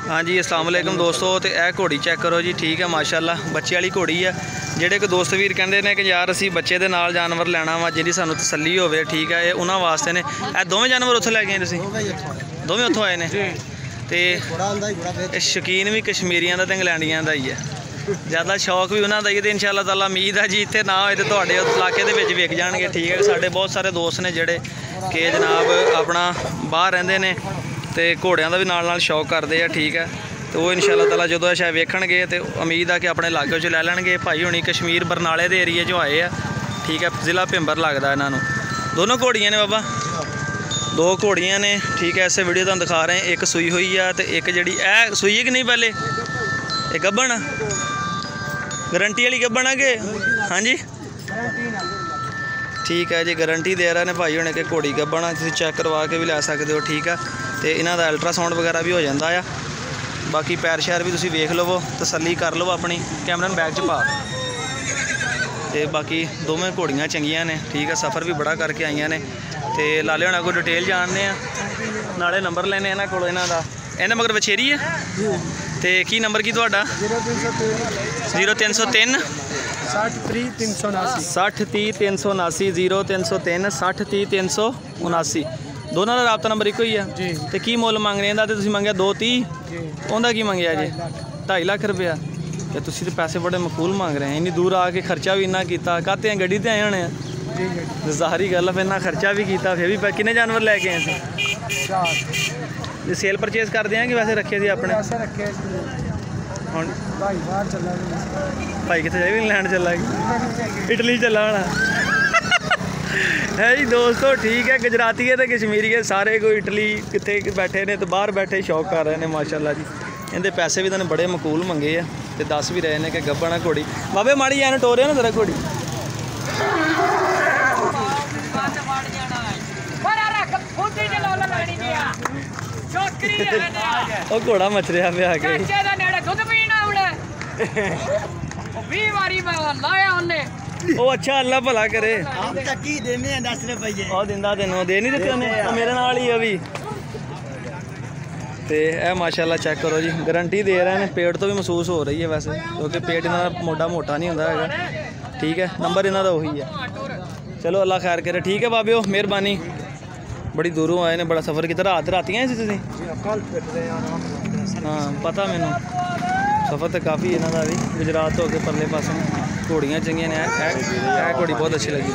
हाँ जी अस्सलाम वालेकुम दोस्तों। तो यह घोड़ी चेक करो जी, ठीक है माशाल्लाह बच्चे वाली घोड़ी है। ਜਿਹੜੇ कोई दोस्त वीर कहते हैं कि यार असी बच्चे के नाल जानवर लेना वा जिहदी सानू तसल्ली होवे, ठीक है ये उन्होंने वास्ते ने। यह दोवें जानवर उत्थों लैके आए तुसीं? दोवें उत्थों आए ने। तो शौकीन भी कश्मीरियां दा ते इंग्लैंडियां दा ही है, ज़्यादा शौक भी उन्होंने ही। तो इंशाअल्लाह ताला उम्मीद है जी इतने ना होए तो तुहाडे इलाके दे विच विक जाणगे, ठीक है। साडे बहुत सारे दोस्त ने जिहड़े कि जनाब अपना बाहर रहिंदे ने ते घोड़ियां दा भी नाल शौक करते हैं, ठीक है। तो वो इंशाअल्लाह ताला जो शायद वेखणगे तो उम्मीद है कि अपने इलाके च लै लैणगे। भाई होनी कश्मीर बरनाले के एरिए जो आए हैं, ठीक है। ज़िला भिंबर लगता इन्हों। दोनों घोड़ियाँ ने बाबा, दो घोड़ियाँ ने, ठीक है। इस वीडियो तुहानूं दिखा रहे हैं, एक सूई हुई है तो एक जी सूई है कि नहीं पहले ये गब्बन गारंटी वाली गब्बन है कि? हाँ जी ठीक है जी, गारंटी दे रहे हैं भाई होने कि घोड़ी गब्बन है, तुसीं चेक करवा के भी लै सकते हो, ठीक है। तो इन्हों का अल्ट्रासाउंड वगैरह भी हो जाता है। बाकी पैर शैर भी तुसीं वेख लवो, तसल्ली कर लो अपनी। कैमरा बैग च पा। तो बाकी दोवें घोड़ियाँ चंगियां ने, ठीक है। सफ़र भी बड़ा करके आईयां ने। तो लाले होना को डिटेल जानने नाले नंबर लेने इन्हों को। इन्हों का इन्हें मगर वछेरी है। तो की नंबर की तुहाडा? 0303 60 30 379 60 30 379 0303 60 30 379। दोनों का रबता नंबर एक ही है जी। तो की मुल मंग रहे हैं? तो तुसीं मंगया 230, उनका की मंगया जी 2.5 लाख रुपया। तो तुसीं तो पैसे बड़े मकूल मांग रहे हैं, इन्नी दूर आके खर्चा भी इन्ना किया। कहते हैं गड्डी ते आए होने हैं, ज़ाहरी गल है। फिर इन्ना खर्चा भी किया, फिर भी किन्ने जानवर लैके आए थे? सेल परचेज कर दें कि वैसे रखे थे अपने? हुण भाई कितने जाए? इंग्लैंड चला गया, इटली चला होना है जी दोस्तों, ठीक है। गुजराती है तो कश्मीरी है, सारे कोई इटली कितने बैठे ने तो बाहर बैठे शौक कर रहे हैं माशाल्लाह जी। इनके पैसे भी तुमने बड़े मकूल मंगे है तो दस भी रहे हैं कि गब्बन है घोड़ी। बाबे माड़ी एन टोरे ना तेरा घोड़ी ਉਹ ਘੋੜਾ ਮਚ ਰਿਹਾ ਪਿਆ ਕੇ ਚਾਚੇ ਦਾ ਨੇੜੇ ਦੁੱਧ ਪੀਣ ਆਉਣਾ 20 ਵਾਰੀ ਮੈਂ ਲਾਇਆ ਉਹਨੇ। ਉਹ ਅੱਛਾ ਅੱਲਾ ਭਲਾ ਕਰੇ। ਆਪ ਤੱਕ ਹੀ ਦੇਨੇ ਆ 10 ਰੁਪਏ ਉਹ ਦਿੰਦਾ ਤੈਨੂੰ ਦੇ ਨਹੀਂ ਦਿੱਤੇ ਉਹਨੇ, ਉਹ ਮੇਰੇ ਨਾਲ ਹੀ ਆ ਵੀ। ਤੇ ਇਹ ਮਾਸ਼ਾਅੱਲਾ ਚੈੱਕ ਕਰੋ ਜੀ, ਗਾਰੰਟੀ ਦੇ ਰਹੇ ਨੇ। पेट तो भी महसूस हो रही है वैसे, क्योंकि पेट इन्हों मोटा मोटा नहीं होता है, ठीक है। नंबर इन्हों का वही है। चलो अल्लाह खैर करे, ठीक है बाबिओ, मेहरबानी। बड़ी दूरों आए ने, बड़ा सफ़र किया। रात रातियाँ तुसीं? हाँ पता मैनू, सफ़र तो काफ़ी इन्हों का भी। गुजरात हो के परले पासों घोड़ियाँ चंगियां ने। घोड़ी बहुत अच्छी लगी।